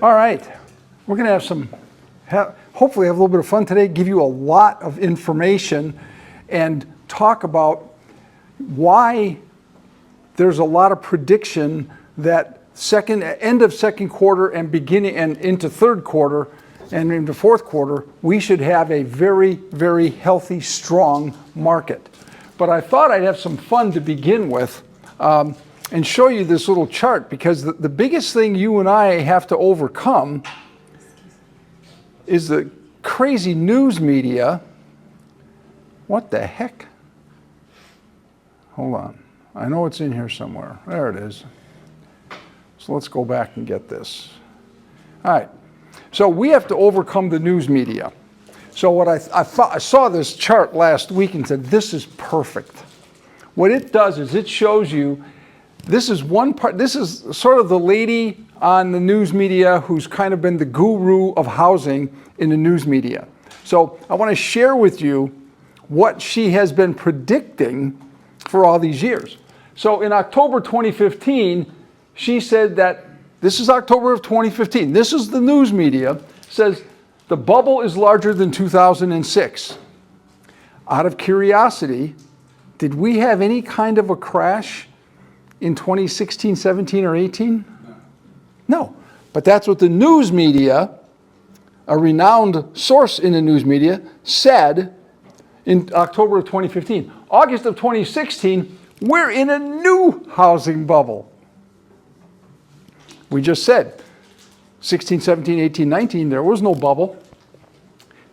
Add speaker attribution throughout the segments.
Speaker 1: All right, we're going to hopefully have a little bit of fun today, give you a lot of information and talk about why there's a lot of prediction that end of second quarter and beginning and into third quarter and into fourth quarter, we should have a very, very healthy, strong market. But I thought I'd have some fun to begin with and show you this little chart, because the biggest thing you and I have to overcome is the crazy news media. What the heck? Hold on. I know it's in here somewhere. There it is. So let's go back and get this. All right. So we have to overcome the news media. So what I saw this chart last week and said, this is perfect. What it does is it shows you, this is one part, this is sort of the lady on the news media who's kind of been the guru of housing in the news media. So I want to share with you what she has been predicting for all these years. So in October 2015, she said that, this is October of 2015, this is the news media, says the bubble is larger than 2006. Out of curiosity, did we have any kind of a crash in 2016, 17, or 18? No. But that's what the news media, a renowned source in the news media, said in October of 2015. August of 2016, we're in a new housing bubble. We just said 16, 17, 18, 19, there was no bubble.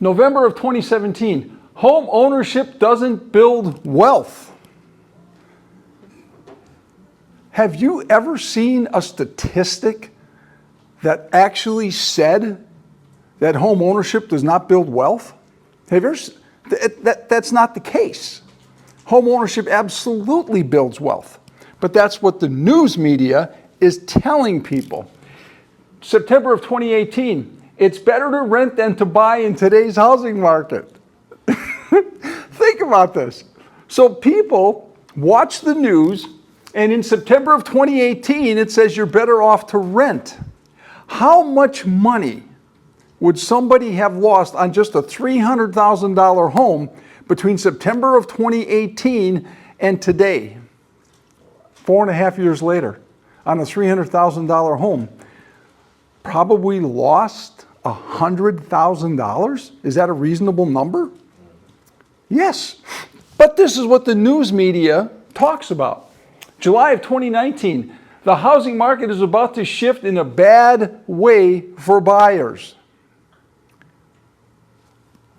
Speaker 1: November of 2017, home ownership doesn't build wealth. Have you ever seen a statistic that actually said that home ownership does not build wealth? Have you ever? That's not the case. Home ownership absolutely builds wealth. But that's what the news media is telling people. September of 2018, it's better to rent than to buy in today's housing market. Think about this. So people watch the news, and in September of 2018, it says you're better off to rent. How much money would somebody have lost on just a $300,000 home between September of 2018 and today, 4.5 years later, on a $300,000 home? Probably lost $100,000? Is that a reasonable number? Yes. But this is what the news media talks about. July of 2019, the housing market is about to shift in a bad way for buyers.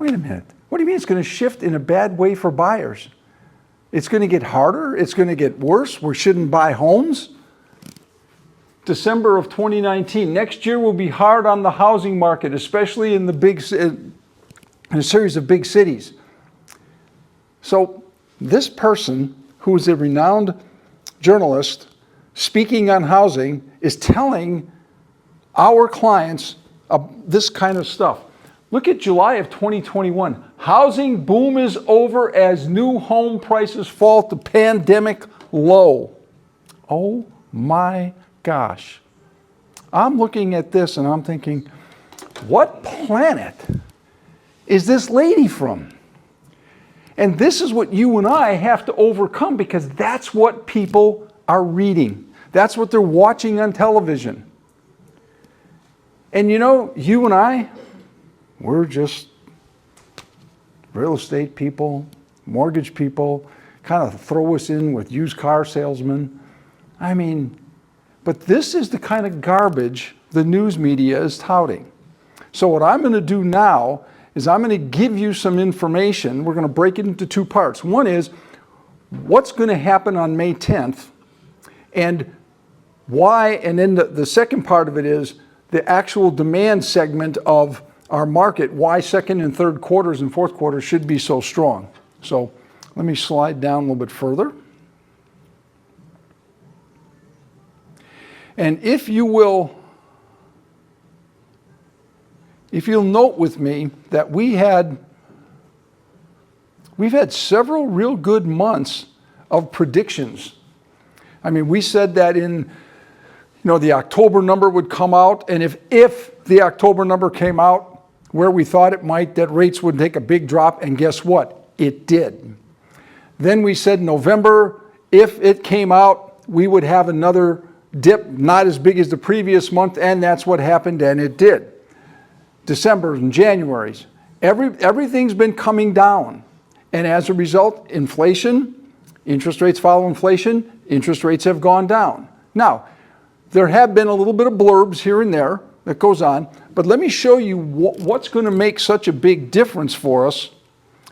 Speaker 1: Wait a minute. What do you mean it's going to shift in a bad way for buyers? It's going to get harder? It's going to get worse? We shouldn't buy homes? December of 2019, next year will be hard on the housing market, especially in a series of big cities. So this person, who is a renowned journalist speaking on housing, is telling our clients this kind of stuff. Look at July of 2021. Housing boom is over as new home prices fall to pandemic low. Oh my gosh. I'm looking at this and I'm thinking, what planet is this lady from? And this is what you and I have to overcome, because that's what people are reading. That's what they're watching on television. And you know, you and I, we're just real estate people, mortgage people, kind of throw us in with used car salesmen. I mean, but this is the kind of garbage the news media is touting. So what I'm going to do now is I'm going to give you some information. We're going to break it into two parts. One is what's going to happen on May 10th and why, and then the second part of it is the actual demand segment of our market, why second and third quarters and fourth quarters should be so strong. So let me slide down a little bit further. And if you'll note with me that we've had several real good months of predictions. I mean, we said that in the October number would come out, and if the October number came out where we thought it might, that rates would take a big drop, and guess what? It did. Then we said November, if it came out, we would have another dip, not as big as the previous month, and that's what happened, and it did. December and January's, everything's been coming down, and as a result, inflation, interest rates follow inflation, interest rates have gone down. Now, there have been a little bit of blurbs here and there that goes on, but let me show you what's going to make such a big difference for us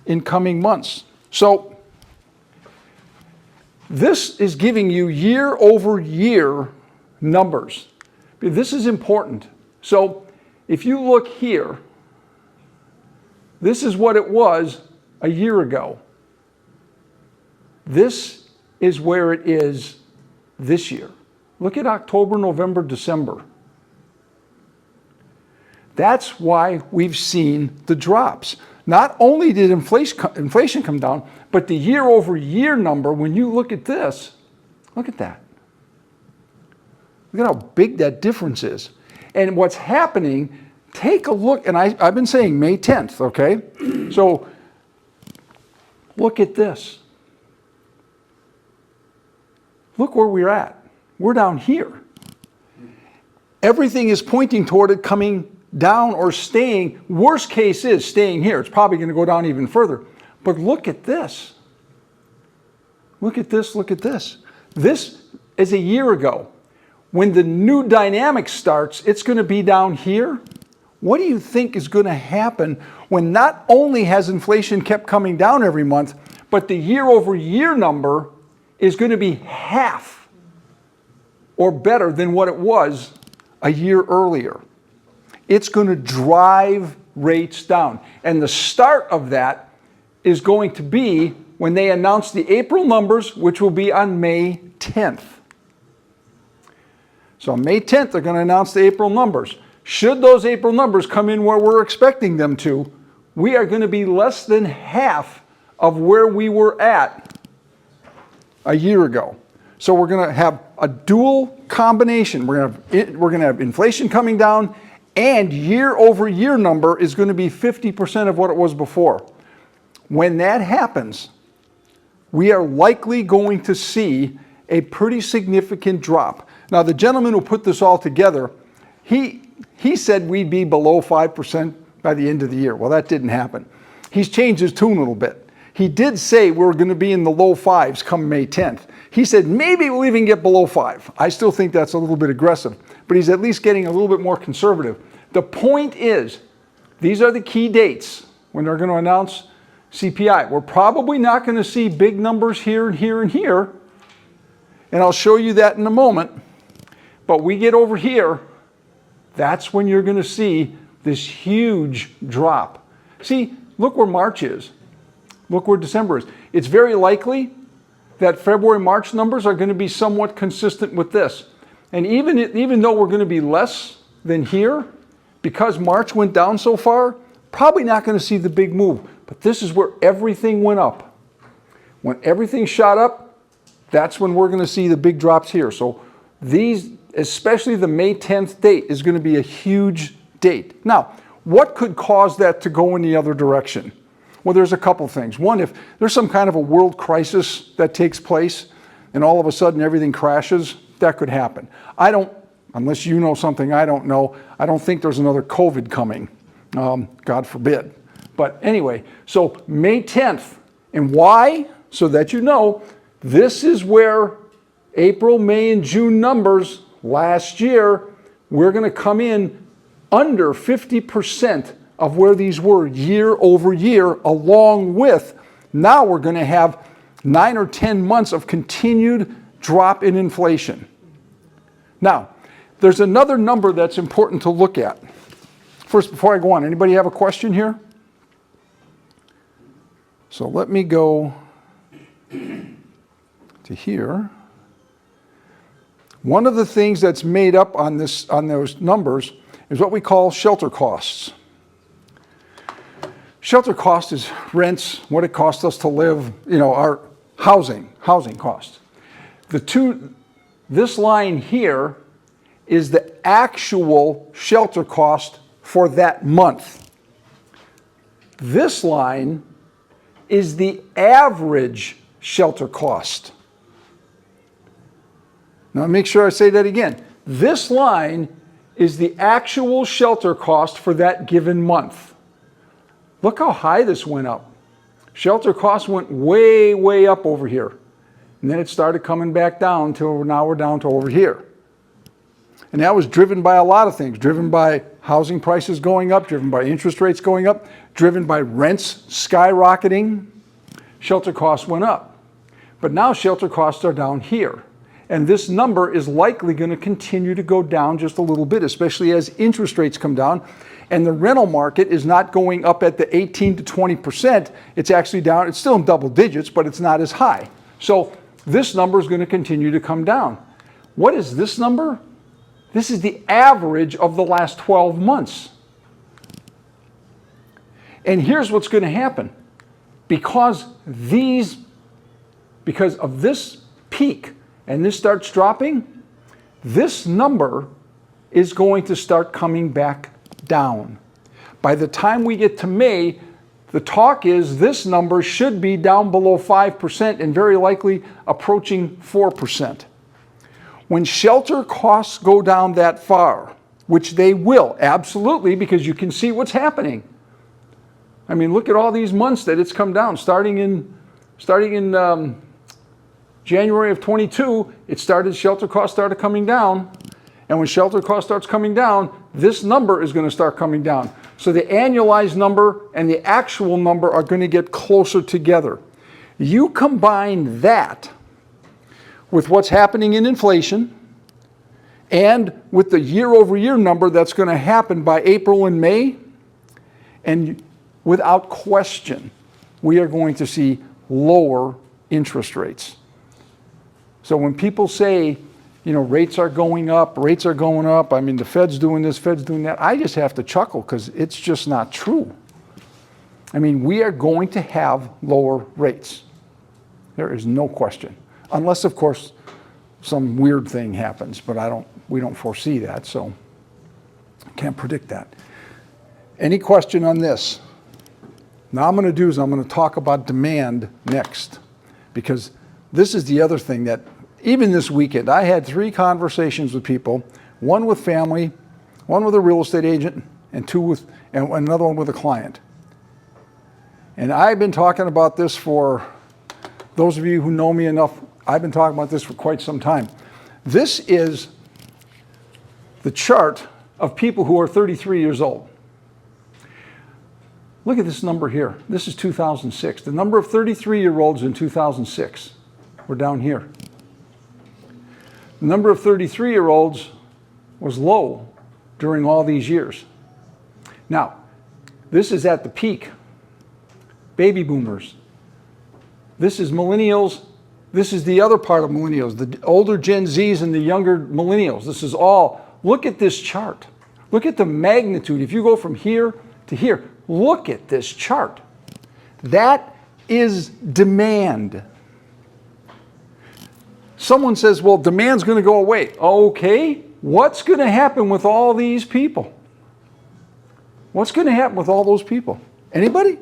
Speaker 1: in coming months. So, this is giving you year over year numbers. This is important. So, if you look here, this is what it was a year ago. This is where it is this year. Look at October, November, December. That's why we've seen the drops. Not only did inflation come down, but the year over year number, when you look at this, look at that. Look at how big that difference is. And what's happening, take a look, and I've been saying May 10th, okay? So look at this. Look where we're at. We're down here. Everything is pointing toward it coming down or staying. Worst case is staying here. It's probably going to go down even further. But look at this. Look at this, look at this. This is a year ago. When the new dynamic starts, it's going to be down here. What do you think is going to happen when not only has inflation kept coming down every month, but the year over year number is going to be half or better than what it was a year earlier? It's going to drive rates down. And the start of that is going to be when they announce the April numbers, which will be on May 10th. So on May 10th, they're going to announce the April numbers. Should those April numbers come in where we're expecting them to, we are going to be less than half of where we were at a year ago. So we're going to have a dual combination. We're going to have inflation coming down, and year over year number is going to be 50% of what it was before. When that happens, we are likely going to see a pretty significant drop. Now, the gentleman who put this all together, he said we'd be below 5% by the end of the year. Well, that didn't happen. He's changed his tune a little bit. He did say we're going to be in the low fives come May 10th. He said maybe we'll even get below 5. I still think that's a little bit aggressive, but he's at least getting a little bit more conservative. The point is, these are the key dates when they're going to announce CPI. We're probably not going to see big numbers here and here and here, and I'll show you that in a moment. But we get over here, that's when you're going to see this huge drop. See, look where March is. Look where December is. It's very likely that February, March numbers are going to be somewhat consistent with this. And even though we're going to be less than here, because March went down so far, probably not going to see the big move. But this is where everything went up. When everything shot up, that's when we're going to see the big drops here. So these, especially the May 10th date, is going to be a huge date. Now, what could cause that to go in the other direction? Well, there's a couple things. One, if there's some kind of a world crisis that takes place and all of a sudden everything crashes, that could happen. Unless you know something I don't know, I don't think there's another COVID coming. God forbid. But anyway, so May 10th. And why? So that you know, this is where April, May, and June numbers last year, we're going to come in under 50% of where these were year over year, along with now we're going to have 9 or 10 months of continued drop in inflation. Now, there's another number that's important to look at. First, before I go on, anybody have a question here? So let me go to here. One of the things that's made up on those numbers is what we call shelter costs. Shelter cost is rents, what it costs us to live, our housing costs. This line here is the actual shelter cost for that month. This line is the average shelter cost. Now make sure I say that again. This line is the actual shelter cost for that given month. Look how high this went up. Shelter costs went way, way up over here. And then it started coming back down until now we're down to over here. And that was driven by a lot of things, driven by housing prices going up, driven by interest rates going up, driven by rents skyrocketing. Shelter costs went up. But now shelter costs are down here. And this number is likely going to continue to go down just a little bit, especially as interest rates come down. And the rental market is not going up at the 18 to 20%. It's actually down. It's still in double digits, but it's not as high. So this number is going to continue to come down. What is this number? This is the average of the last 12 months. And here's what's going to happen. Because of this peak and this starts dropping, this number is going to start coming back down. By the time we get to May, the talk is this number should be down below 5% and very likely approaching 4%. When shelter costs go down that far, which they will, absolutely, because you can see what's happening. I mean, look at all these months that it's come down. Starting in January of 22, shelter costs started coming down. And when shelter cost starts coming down, this number is going to start coming down. So the annualized number and the actual number are going to get closer together. You combine that with what's happening in inflation and with the year-over-year number that's going to happen by April and May, and without question, we are going to see lower interest rates. So when people say, you know, rates are going up, I mean, the Fed's doing this, Fed's doing that, I just have to chuckle because it's just not true. I mean, we are going to have lower rates. There is no question. Unless, of course, some weird thing happens, but we don't foresee that, so I can't predict that. Any question on this? Now I'm going to talk about demand next, because this is the other thing that even this weekend, I had 3 conversations with people, one with family, one with a real estate agent, and another one with a client. And I've been talking about this for, those of you who know me enough, I've been talking about this for quite some time. This is the chart of people who are 33 years old. Look at this number here. This is 2006. The number of 33-year-olds in 2006. We're down here. The number of 33-year-olds was low during all these years. Now, this is at the peak. Baby boomers. This is millennials. This is the other part of millennials, the older Gen Zs and the younger millennials. This is all, look at this chart. Look at the magnitude. If you go from here to here, look at this chart. That is demand. Someone says, well, demand's going to go away. Okay, what's going to happen with all these people? What's going to happen with all those people? Anybody?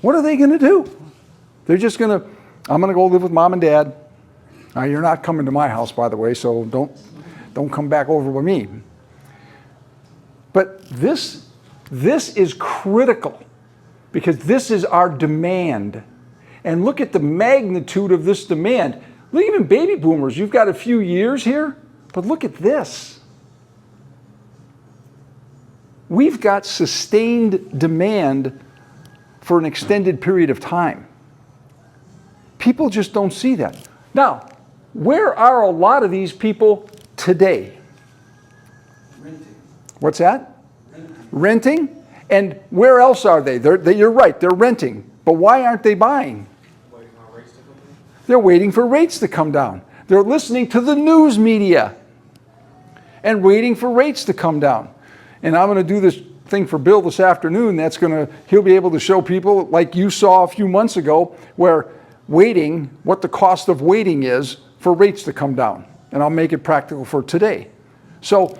Speaker 1: What are they going to do? They're just going to, I'm going to go live with mom and dad. Now, you're not coming to my house, by the way, so don't come back over with me. But this is critical because this is our demand. And look at the magnitude of this demand. Look, even baby boomers, you've got a few years here, but look at this. We've got sustained demand for an extended period of time. People just don't see that. Now, where are a lot of these people today?
Speaker 2: Renting.
Speaker 1: What's that? Renting. And where else are they? You're right, they're renting. But why aren't they buying?
Speaker 2: Waiting on rates to come down.
Speaker 1: They're waiting for rates to come down. They're listening to the news media and waiting for rates to come down. And I'm going to do this thing for Bill this afternoon. He'll be able to show people, like you saw a few months ago, where waiting, what the cost of waiting is for rates to come down. And I'll make it practical for today. So,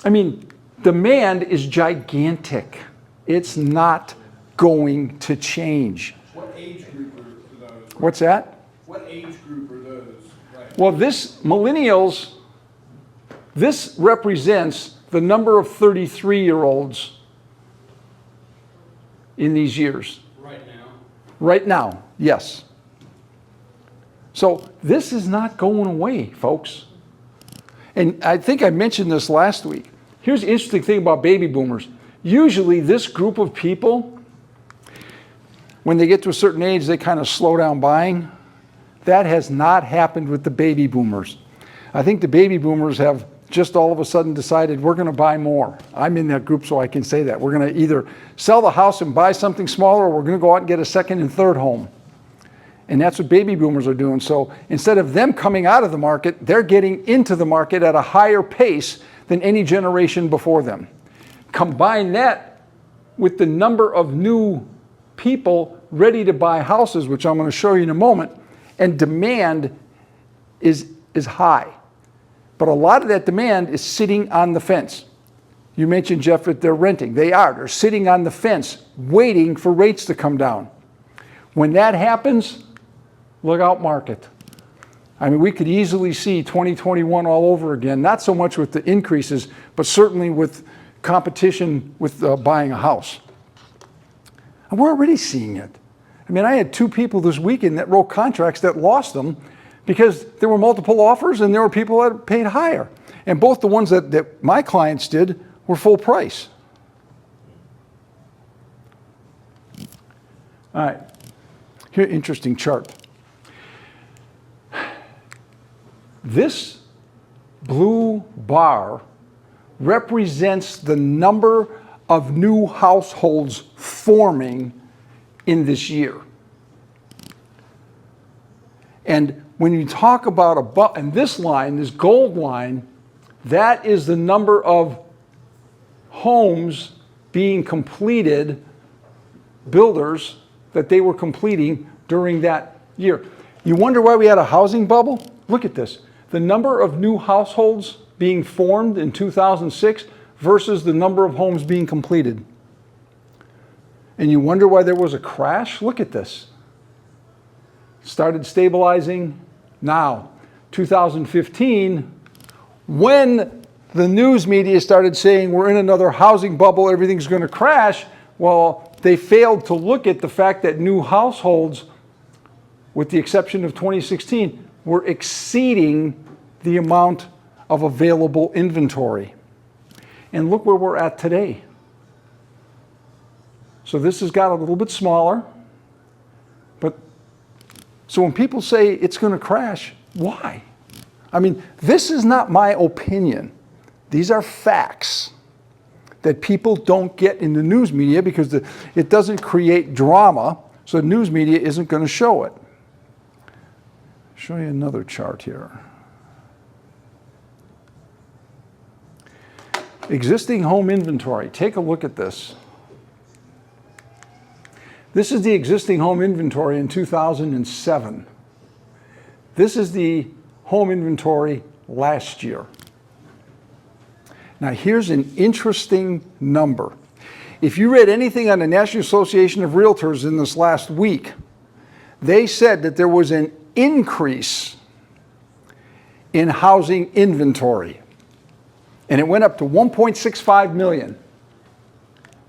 Speaker 1: I mean, demand is gigantic. It's not going to change.
Speaker 3: What age group are those?
Speaker 1: What's that?
Speaker 3: What age group are those? Right.
Speaker 1: Well, this millennials, this represents the number of 33-year-olds in these years.
Speaker 2: Right now.
Speaker 1: Right now, yes. So this is not going away, folks. And I think I mentioned this last week. Here's the interesting thing about baby boomers. Usually this group of people, when they get to a certain age, they kind of slow down buying. That has not happened with the baby boomers. I think the baby boomers have just all of a sudden decided we're going to buy more. I'm in that group, so I can say that. We're going to either sell the house and buy something smaller, or we're going to go out and get a second and third home. And that's what baby boomers are doing. So instead of them coming out of the market, they're getting into the market at a higher pace than any generation before them. Combine that with the number of new people ready to buy houses, which I'm going to show you in a moment, and demand is high. But a lot of that demand is sitting on the fence. You mentioned, Jeff, that they're renting. They are. They're sitting on the fence waiting for rates to come down. When that happens, look out, market. I mean, we could easily see 2021 all over again, not so much with the increases, but certainly with competition with buying a house. And we're already seeing it. I mean, I had 2 people this weekend that wrote contracts that lost them because there were multiple offers and there were people that paid higher. And both the ones that my clients did were full price. All right, here's an interesting chart. This blue bar represents the number of new households forming in this year. And when you talk about and this line, this gold line, that is the number of homes being completed, builders that they were completing during that year. You wonder why we had a housing bubble? Look at this. The number of new households being formed in 2006 versus the number of homes being completed. And you wonder why there was a crash? Look at this. Started stabilizing now. 2015, when the news media started saying we're in another housing bubble, everything's going to crash, well, they failed to look at the fact that new households, with the exception of 2016, were exceeding the amount of available inventory. And look where we're at today. So this has got a little bit smaller, but so when people say it's going to crash, why? I mean, this is not my opinion. These are facts that people don't get in the news media because it doesn't create drama, so the news media isn't going to show it. Show you another chart here. Existing home inventory. Take a look at this. This is the existing home inventory in 2007. This is the home inventory last year. Now here's an interesting number. If you read anything on the National Association of Realtors in this last week, they said that there was an increase in housing inventory. And it went up to 1.65 million.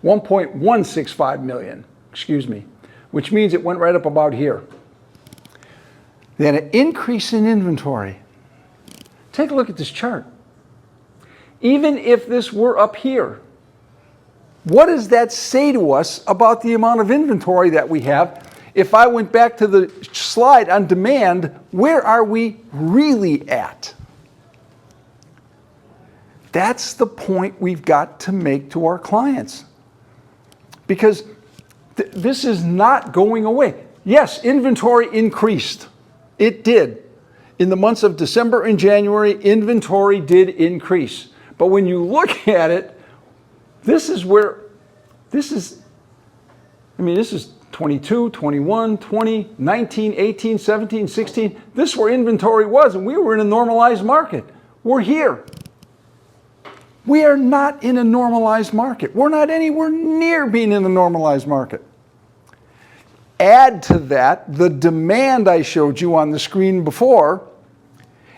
Speaker 1: 1.165 million, excuse me, which means it went right up about here. They had an increase in inventory. Take a look at this chart. Even if this were up here, what does that say to us about the amount of inventory that we have? If I went back to the slide on demand, where are we really at? That's the point we've got to make to our clients. Because this is not going away. Yes, inventory increased. It did. In the months of December and January, inventory did increase. But when you look at it, this is 22, 21, 20, 19, 18, 17, 16. This is where inventory was, and we were in a normalized market. We're here. We are not in a normalized market. We're not anywhere near being in a normalized market. Add to that the demand I showed you on the screen before,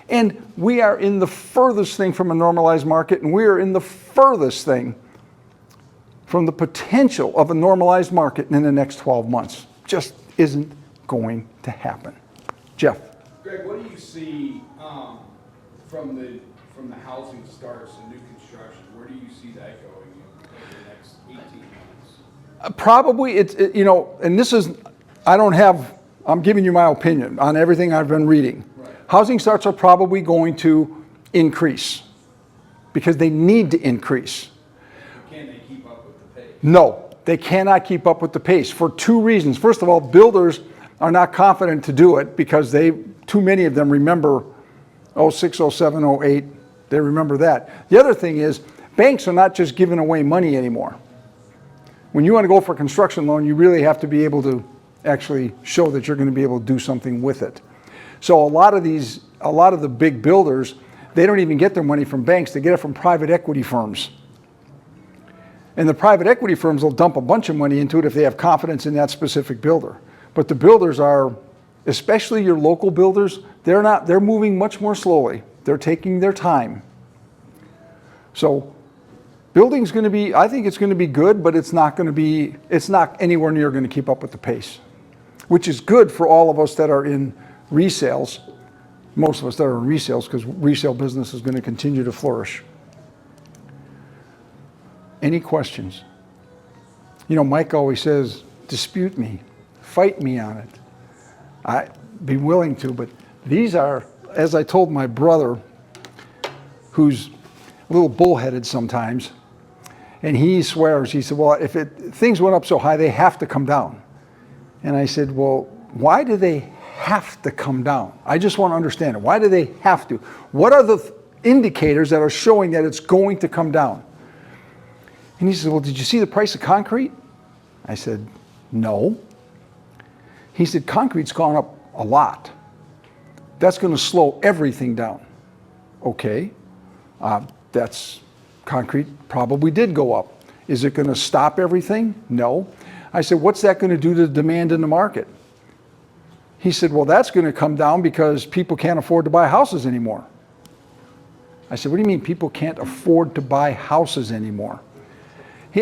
Speaker 1: and we are in the furthest thing from a normalized market, and we are in the furthest thing from the potential of a normalized market in the next 12 months. Just isn't going to happen. Jeff.
Speaker 3: Greg, what do you see from the housing starts and new construction? Where do you see that going over the next 18 months?
Speaker 1: Probably and this is, I'm giving you my opinion on everything I've been reading.
Speaker 3: Right.
Speaker 1: Housing starts are probably going to increase because they need to increase.
Speaker 3: Can they keep up with the pace?
Speaker 1: No, they cannot keep up with the pace for two reasons. First of all, builders are not confident to do it because too many of them remember 06, 07, 08. They remember that. The other thing is banks are not just giving away money anymore. When you want to go for a construction loan, you really have to be able to actually show that you're going to be able to do something with it. So a lot of the big builders, they don't even get their money from banks. They get it from private equity firms. And the private equity firms will dump a bunch of money into it if they have confidence in that specific builder. But the builders are, especially your local builders, they're moving much more slowly. They're taking their time. So building's going to be, I think it's going to be good, but it's not anywhere near going to keep up with the pace, which is good for all of us that are in resales, most of us that are in resales, because resale business is going to continue to flourish. Any questions? Mike always says, dispute me, fight me on it. I'd be willing to, but these are, as I told my brother, who's a little bullheaded sometimes, and he swears, he said, well, if things went up so high, they have to come down. And I said, well, why do they have to come down? I just want to understand it. Why do they have to? What are the indicators that are showing that it's going to come down? And he said, well, did you see the price of concrete? I said, no. He said, concrete's gone up a lot. That's going to slow everything down. Okay. Concrete probably did go up. Is it going to stop everything? No. I said, what's that going to do to the demand in the market? He said, well, that's going to come down because people can't afford to buy houses anymore. I said, what do you mean people can't afford to buy houses anymore?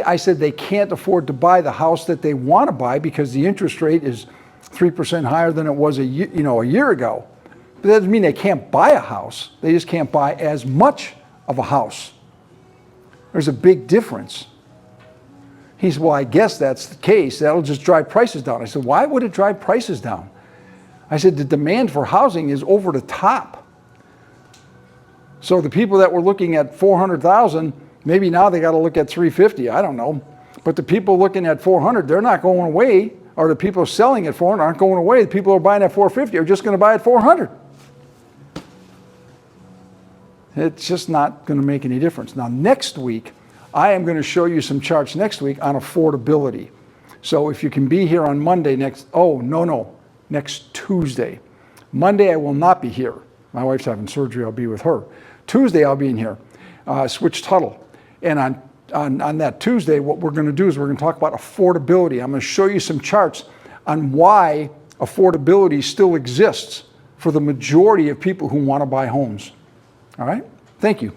Speaker 1: I said, they can't afford to buy the house that they want to buy because the interest rate is 3% higher than it was a year ago. But that doesn't mean they can't buy a house. They just can't buy as much of a house. There's a big difference. He said, well, I guess that's the case. That'll just drive prices down. I said, why would it drive prices down? I said, the demand for housing is over the top. So the people that were looking at 400,000, maybe now they got to look at 350. I don't know. But the people looking at 400, they're not going away. Or the people selling at 400 aren't going away. The people who are buying at 450 are just going to buy at 400. It's just not going to make any difference. Now, next week, I am going to show you some charts next week on affordability. So if you can be here on Monday next Tuesday. Monday, I will not be here. My wife's having surgery. I'll be with her. Tuesday, I'll be in here. Switched Huddle. And on that Tuesday, what we're going to do is we're going to talk about affordability. I'm going to show you some charts on why affordability still exists for the majority of people who want to buy homes. All right? Thank you.